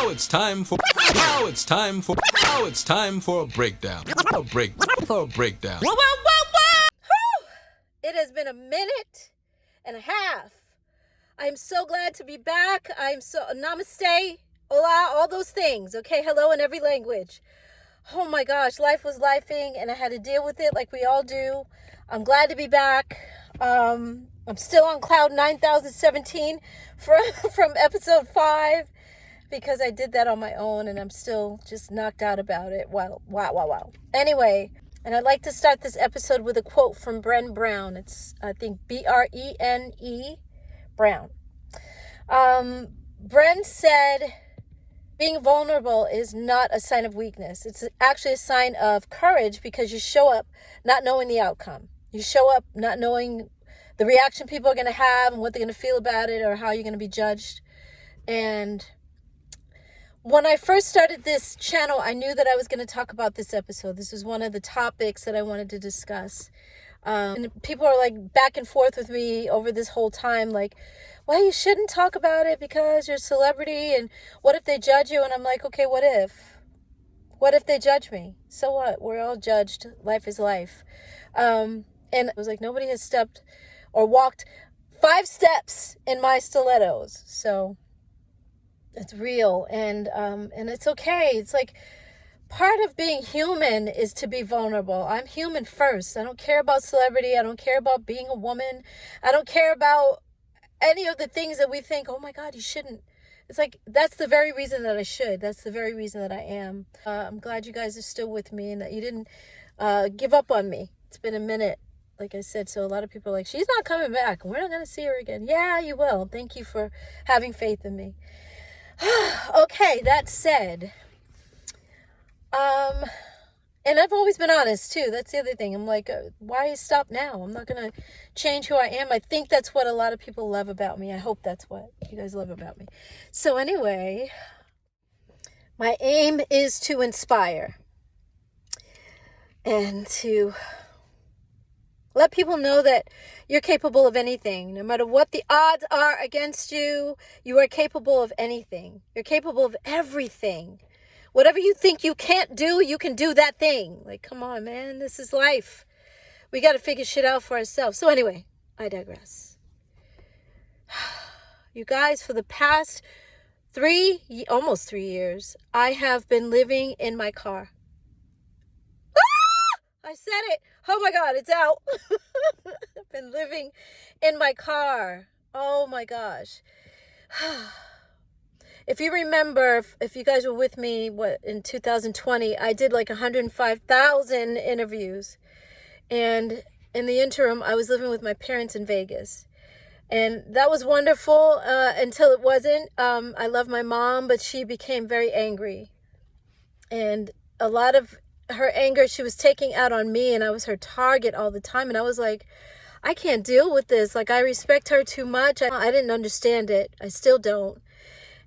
Now it's time for a breakdown. A breakdown. It has been a minute and a half. I'm so glad to be back. Namaste, hola, all those things. Okay, hello in every language. Oh my gosh, life was lifing and I had to deal with it like we all do. I'm glad to be back. I'm still on cloud 9017 from episode 5 because I did that on my own and I'm still just knocked out about it. Wow. Anyway, and I'd like to start this episode with a quote from Brené Brown. It's, I think, Brene Brown. Bren said, being vulnerable is not a sign of weakness. It's actually a sign of courage because you show up not knowing the outcome. You show up not knowing the reaction people are going to have and what they're going to feel about it or how you're going to be judged. And when I first started this channel, I knew that I was going to talk about this episode. This was one of the topics that I wanted to discuss. And people are like back and forth with me over this whole time, like, well, you shouldn't talk about it because you're a celebrity and what if they judge you? And I'm like, okay, what if? What if they judge me? So what? We're all judged. Life is life. And it was like nobody has stepped or walked 5 steps in my stilettos. So it's real and it's okay. It's like part of being human is to be vulnerable. I'm human first. I don't care about celebrity. I don't care about being a woman. I don't care about any of the things that we think, oh my God, you shouldn't. It's like, that's the very reason that I should. That's the very reason that I am. I'm glad you guys are still with me and that you didn't give up on me. It's been a minute, like I said. So a lot of people are like, she's not coming back. We're not going to see her again. Yeah, you will. Thank you for having faith in me. Okay, that said, and I've always been honest too. That's the other thing. I'm like, why stop now? I'm not going to change who I am. I think that's what a lot of people love about me. I hope that's what you guys love about me. So anyway, my aim is to inspire and to let people know that you're capable of anything. No matter what the odds are against you, you are capable of anything. You're capable of everything. Whatever you think you can't do, you can do that thing. Like, come on, man. This is life. We got to figure shit out for ourselves. So anyway, I digress. You guys, for the past almost 3 years, I have been living in my car. I said it. Oh my God, it's out. I've been living in my car. Oh my gosh. If you remember, if you guys were with me, in 2020, I did like 105,000 interviews. And in the interim, I was living with my parents in Vegas. And that was wonderful until it wasn't. I love my mom, but she became very angry. And a lot of her anger, she was taking out on me, and I was her target all the time. And I was like, I can't deal with this. Like, I respect her too much. I didn't understand it. I still don't.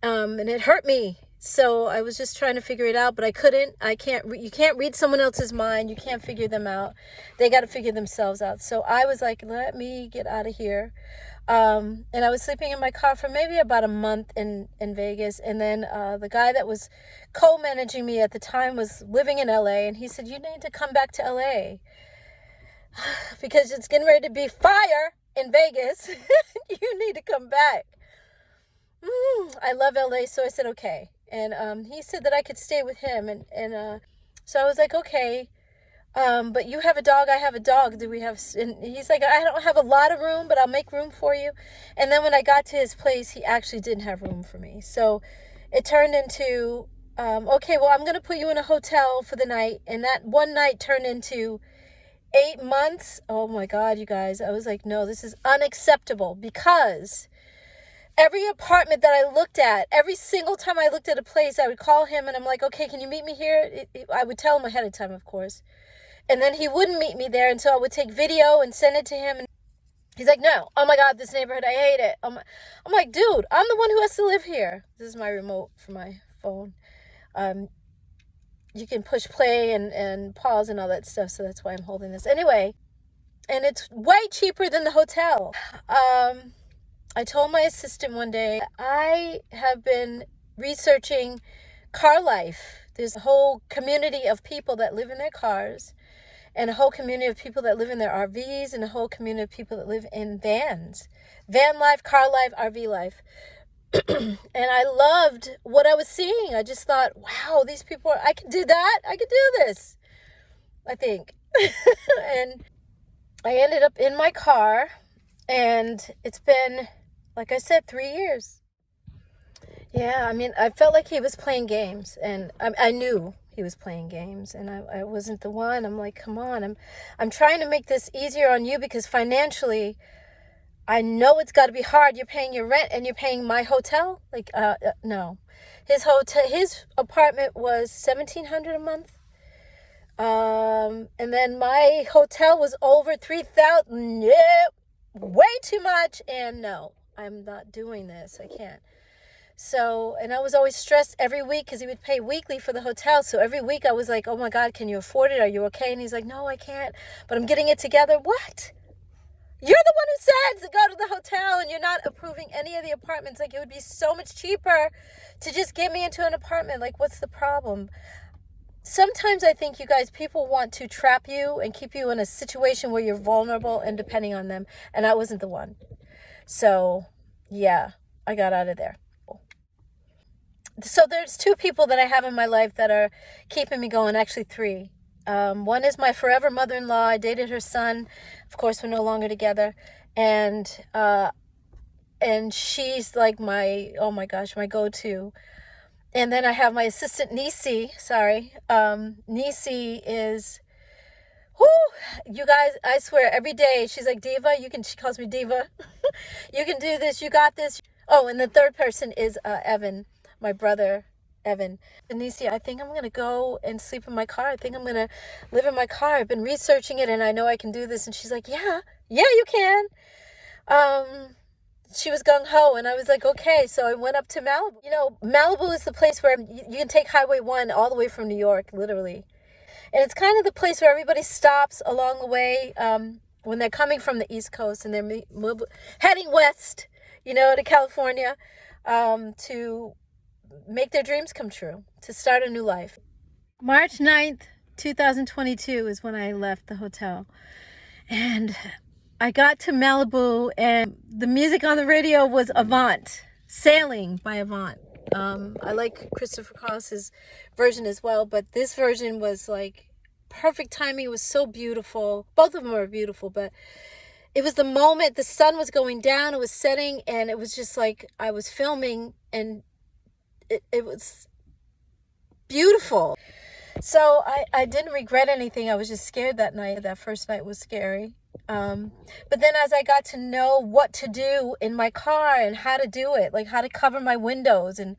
And it hurt me. So I was just trying to figure it out, but I couldn't. You can't read someone else's mind. You can't figure them out. They got to figure themselves out. So I was like, let me get out of here. And I was sleeping in my car for maybe about a month in Vegas. And then the guy that was co-managing me at the time was living in LA. And he said, you need to come back to LA because it's getting ready to be fire in Vegas. You need to come back. I love LA. So I said, okay. And he said that I could stay with him. And so I was like, okay. But you have a dog, I have a dog. And he's like, I don't have a lot of room, but I'll make room for you. And then when I got to his place, he actually didn't have room for me. So it turned into, okay, well, I'm going to put you in a hotel for the night. And that one night turned into 8 months. Oh my God, you guys. I was like, no, this is unacceptable because every apartment that I looked at, every single time I looked at a place, I would call him and I'm like, okay, can you meet me here? I would tell him ahead of time, of course. And then he wouldn't meet me there until I would take video and send it to him. And he's like, no, oh my God, this neighborhood, I hate it. I'm like, dude, I'm the one who has to live here. This is my remote for my phone. You can push play and pause and all that stuff. So that's why I'm holding this. Anyway, and it's way cheaper than the hotel. I told my assistant one day, I have been researching car life. There's a whole community of people that live in their cars, and a whole community of people that live in their RVs, and a whole community of people that live in vans. Van life, car life, RV life. And I loved what I was seeing. I just thought, wow, these people I could do that. I could do this, I think. And I ended up in my car, and it's been, like I said, 3 years. Yeah, I mean, I felt like he was playing games, and I knew he was playing games, and I wasn't the one. I'm like, come on, I'm trying to make this easier on you, because financially, I know it's got to be hard. You're paying your rent and you're paying my hotel. Like, no, his apartment was $1,700 a month. And then my hotel was over $3,000. Yeah, way too much. And no, I'm not doing this. I can't. So, and I was always stressed every week because he would pay weekly for the hotel. So every week I was like, oh my God, can you afford it? Are you okay? And he's like, no, I can't, but I'm getting it together. What? You're the one who said to go to the hotel, and you're not approving any of the apartments. Like, it would be so much cheaper to just get me into an apartment. Like, what's the problem? Sometimes I think, you guys, people want to trap you and keep you in a situation where you're vulnerable and depending on them. And I wasn't the one. So, yeah, I got out of there. So there's 2 people that I have in my life that are keeping me going. Actually, 3. One is my forever mother-in-law. I dated her son. Of course, we're no longer together. And she's like my, oh my gosh, my go-to. And then I have my assistant, Nisi. Sorry. Nisi is, whoo, you guys, I swear, every day she's like, Diva, she calls me Diva. You can do this. You got this. Oh, and the third person is Evan, my brother. Evan. Nisi, I think I'm going to go and sleep in my car. I think I'm going to live in my car. I've been researching it, and I know I can do this. And she's like, yeah, you can. She was gung-ho, and I was like, okay. So I went up to Malibu. You know, Malibu is the place where you can take Highway 1 all the way from New York, literally. And it's kind of the place where everybody stops along the way when they're coming from the East Coast and they're heading west, to California, to make their dreams come true, to start a new life. March 9th, 2022 is when I left the hotel. And I got to Malibu, and the music on the radio was Avant, Sailing by Avant. I like Christopher Cross's version as well, but this version was like perfect timing. It was so beautiful. Both of them are beautiful, but it was the moment the sun was going down, it was setting, and it was just like I was filming, and it was beautiful. So I didn't regret anything. I was just scared that night. That first night was scary. But then as I got to know what to do in my car and how to do it, like how to cover my windows, and,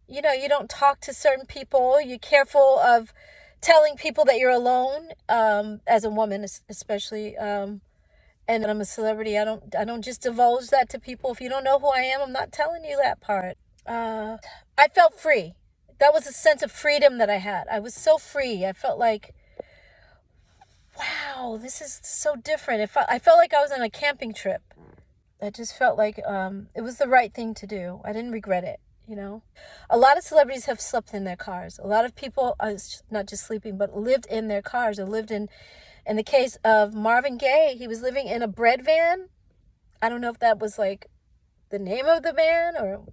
you don't talk to certain people. You're careful of telling people that you're alone, as a woman, especially, and I'm a celebrity. I don't just divulge that to people. If you don't know who I am, I'm not telling you that part. I felt free. That was a sense of freedom that I had. I was so free. I felt like, wow, this is so different. I felt like I was on a camping trip. I just felt like it was the right thing to do. I didn't regret it, A lot of celebrities have slept in their cars. A lot of people, not just sleeping, but lived in their cars, or lived in the case of Marvin Gaye, he was living in a bread van. I don't know if that was like the name of the van, or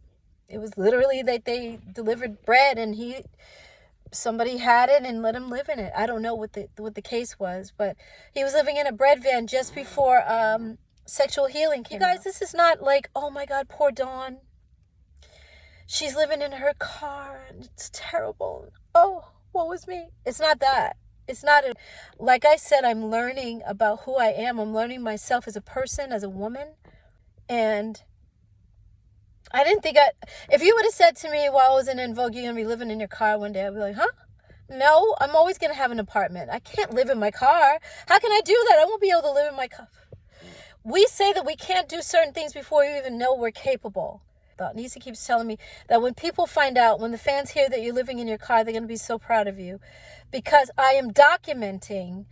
it was literally that they delivered bread and somebody had it and let him live in it. I don't know what the case was, but he was living in a bread van just before Sexual Healing came out. You guys, this is not like, oh my God, poor Dawn. She's living in her car and it's terrible. Oh, what was me? It's not that. It's not, like I said, I'm learning about who I am. I'm learning myself as a person, as a woman. And I didn't think if you would have said to me while I was in Vogue, you're going to be living in your car one day, I'd be like, huh? No, I'm always going to have an apartment. I can't live in my car. How can I do that? I won't be able to live in my car. We say that we can't do certain things before we even know we're capable. Nisa keeps telling me that when people find out, when the fans hear that you're living in your car, they're going to be so proud of you, because I am documenting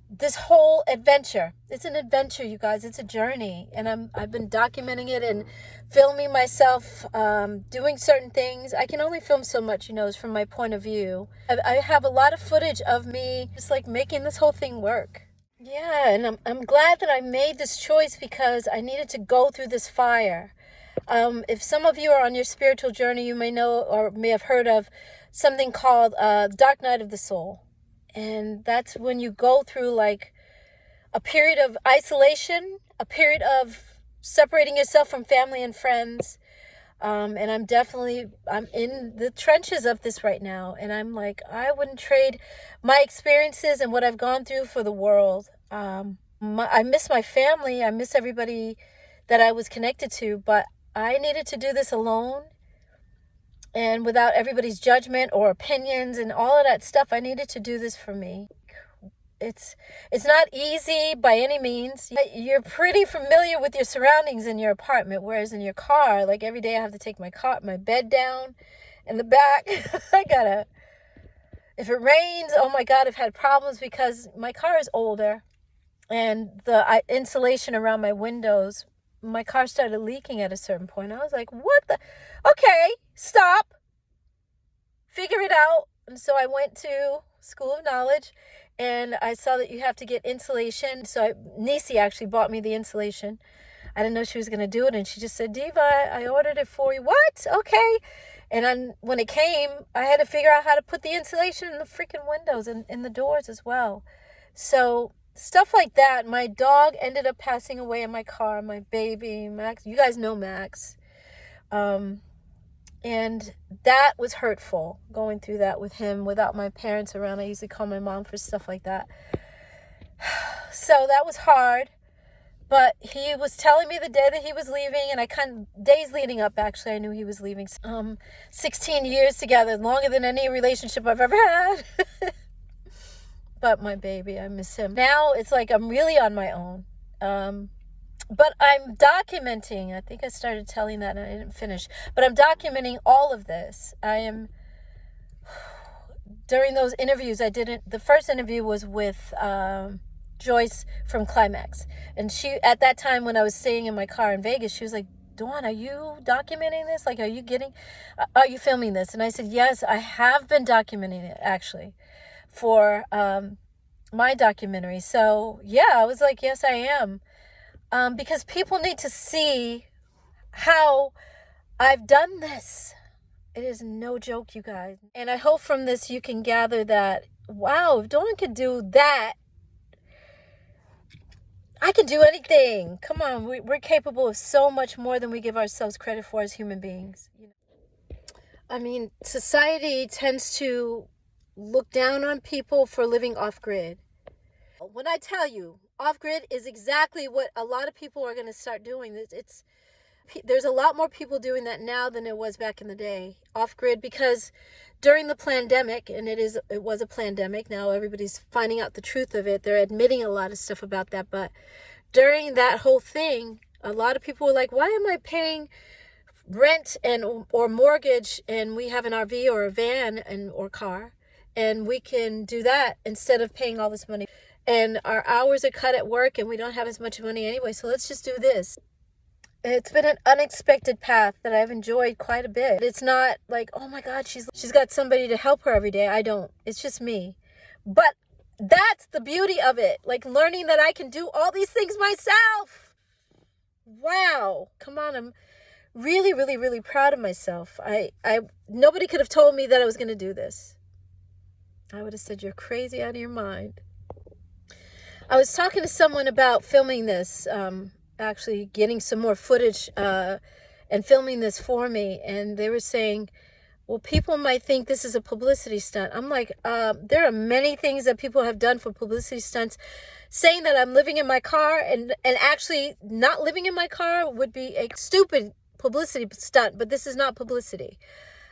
this whole adventure. It's an adventure, you guys. It's a journey, and I've been documenting it and filming myself doing certain things. I can only film so much, it's from my point of view. I have a lot of footage of me just like making this whole thing work. Yeah, and I'm glad that I made this choice because I needed to go through this fire. If some of you are on your spiritual journey, you may know or may have heard of something called Dark Night of the Soul. And that's when you go through like a period of isolation, a period of separating yourself from family and friends. And I'm in the trenches of this right now. And I'm like, I wouldn't trade my experiences and what I've gone through for the world. I miss my family. I miss everybody that I was connected to, but I needed to do this alone and without everybody's judgment or opinions and all of that stuff. I needed to do this for me. It's not easy by any means. You're pretty familiar with your surroundings in your apartment, whereas in your car, like every day I have to take my bed down in the back. If it rains, oh my God, I've had problems because my car is older and the insulation around my windows, my car started leaking at a certain point. I was like, okay, stop, figure it out. And so I went to School of Knowledge and I saw that you have to get insulation. So Nisi actually bought me the insulation. I didn't know she was going to do it. And she just said, Diva, I ordered it for you. What? Okay. And when it came, I had to figure out how to put the insulation in the freaking windows and in the doors as well. So stuff like that. My dog ended up passing away in my car, my baby, Max. You guys know Max. And that was hurtful, going through that with him without my parents around. I usually call my mom for stuff like that. So that was hard. But he was telling me the day that he was leaving, and days leading up, actually, I knew he was leaving. 16 years together, longer than any relationship I've ever had. But my baby, I miss him. Now it's like I'm really on my own. But I'm documenting. I think I started telling that and I didn't finish. But I'm documenting all of this. During those interviews, the first interview was with Joyce from Climax. And she, at that time when I was staying in my car in Vegas, she was like, Dawn, are you documenting this? Like, are you filming this? And I said, yes, I have been documenting it, actually, for my documentary. So yeah, I was like, yes, I am. Because people need to see how I've done this. It is no joke, you guys. And I hope from this you can gather that, wow, if Dawn could do that, I can do anything. Come on, we're capable of so much more than we give ourselves credit for as human beings. I mean, society tends to look down on people for living off-grid. When I tell you, off-grid is exactly what a lot of people are going to start doing. There's a lot more people doing that now than it was back in the day, off-grid, because during the pandemic, and it was a pandemic, now everybody's finding out the truth of it. They're admitting a lot of stuff about that, but during that whole thing, a lot of people were like, why am I paying rent or mortgage, and we have an RV or a van or car, and we can do that instead of paying all this money? And our hours are cut at work and we don't have as much money anyway, so let's just do this. It's been an unexpected path that I've enjoyed quite a bit. It's not like, oh my God, she's got somebody to help her every day. I don't. It's just me. But that's the beauty of it. Like learning that I can do all these things myself. Wow. Come on. I'm really, really, really proud of myself. Nobody could have told me that I was going to do this. I would have said, you're crazy out of your mind. I was talking to someone about filming this, actually getting some more footage and filming this for me. And they were saying, well, people might think this is a publicity stunt. I'm like, there are many things that people have done for publicity stunts. Saying that I'm living in my car and actually not living in my car would be a stupid publicity stunt, but this is not publicity.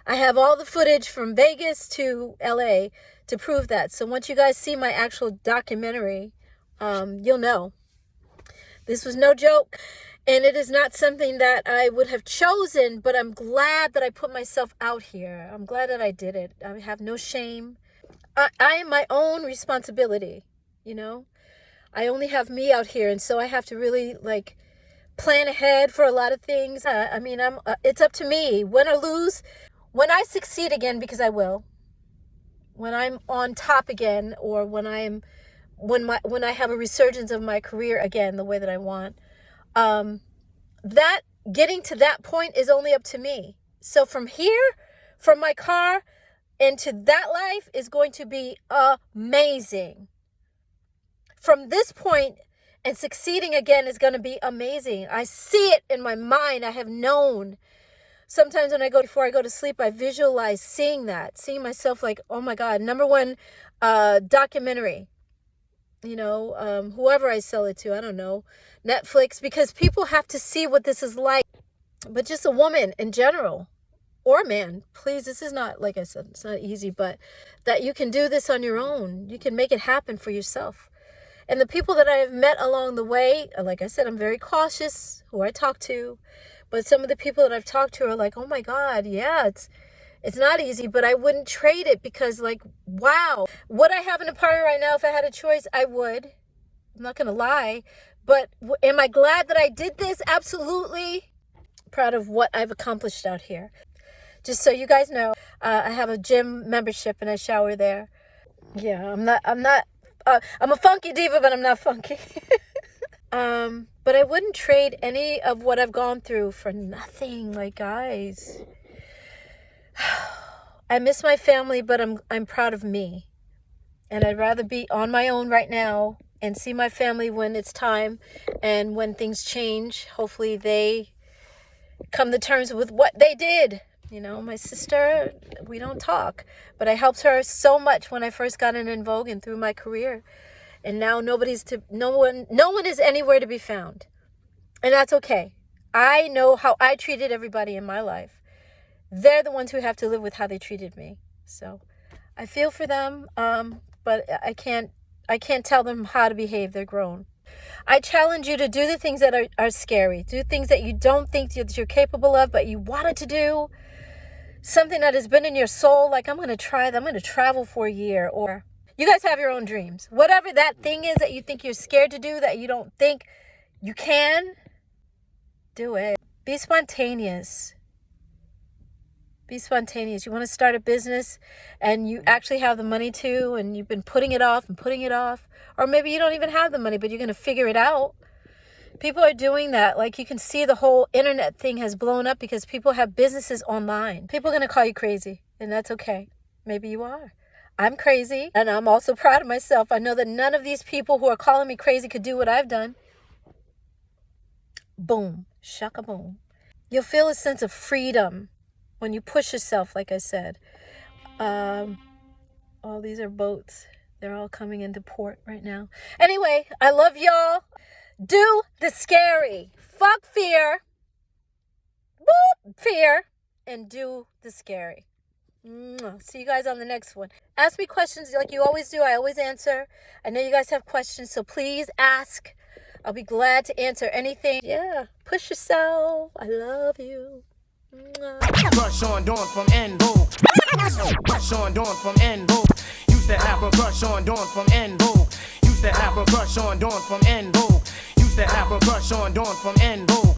I have all the footage from Vegas to LA to prove that. So once you guys see my actual documentary, you'll know. This was no joke, and it is not something that I would have chosen, but I'm glad that I put myself out here. I'm glad that I did it. I have no shame. I am my own responsibility, I only have me out here, and so I have to really like plan ahead for a lot of things. I mean, it's up to me, win or lose. When I succeed again, because I will, when I'm on top again, or when I have a resurgence of my career again, the way that I want, that getting to that point is only up to me. So from here, from my car into that life is going to be amazing. From this point and succeeding again is going to be amazing. I see it in my mind. I have known. Sometimes before I go to sleep, I visualize seeing myself like, oh my God, #1 documentary, whoever I sell it to, I don't know, Netflix, because people have to see what this is like. But just a woman in general, or a man, please, this is not, like I said, it's not easy, but that you can do this on your own. You can make it happen for yourself. And the people that I have met along the way, like I said, I'm very cautious who I talk to. But some of the people that I've talked to are like, oh my God, yeah, it's not easy, but I wouldn't trade it because, like, wow. Would I have an apartment right now if I had a choice? I would. I'm not going to lie. But am I glad that I did this? Absolutely. Proud of what I've accomplished out here. Just so you guys know, I have a gym membership and I shower there. Yeah, I'm a funky diva, but I'm not funky. But I wouldn't trade any of what I've gone through for nothing. Like, guys, I miss my family, but I'm proud of me. And I'd rather be on my own right now and see my family when it's time, and when things change, hopefully they come to terms with what they did. My sister, we don't talk, but I helped her so much when I first got in Vogue and through my career. And now no one is anywhere to be found. And that's okay. I know how I treated everybody in my life. They're the ones who have to live with how they treated me. So I feel for them, but I can't tell them how to behave. They're grown. I challenge you to do the things that are scary. Do things that you don't think that you're capable of, but you wanted to do. Something that has been in your soul, like, I'm going to try that. I'm going to travel for a year. Or you guys have your own dreams. Whatever that thing is that you think you're scared to do, that you don't think you can, do it. Be spontaneous. Be spontaneous. You want to start a business and you actually have the money to, and you've been putting it off and putting it off. Or maybe you don't even have the money, but you're going to figure it out. People are doing that. Like, you can see the whole internet thing has blown up because people have businesses online. People are going to call you crazy, and that's okay. Maybe you are. I'm crazy, and I'm also proud of myself. I know that none of these people who are calling me crazy could do what I've done. Boom. Shaka boom. You'll feel a sense of freedom when you push yourself, like I said. All these are boats. They're all coming into port right now. Anyway, I love y'all. Do the scary. Fuck fear. Boop, fear. And do the scary. See you guys on the next one. Ask me questions like you always do. I always answer. I know you guys have questions, so please ask. I'll be glad to answer anything. Yeah. Push yourself. I love you. Crush on Dawn from Vogue. Crush on Dawn from Vogue. Used to have a crush on Dawn from Vogue. Used to have a crush on Dawn from Vogue. Used to have a crush on Dawn from Vogue.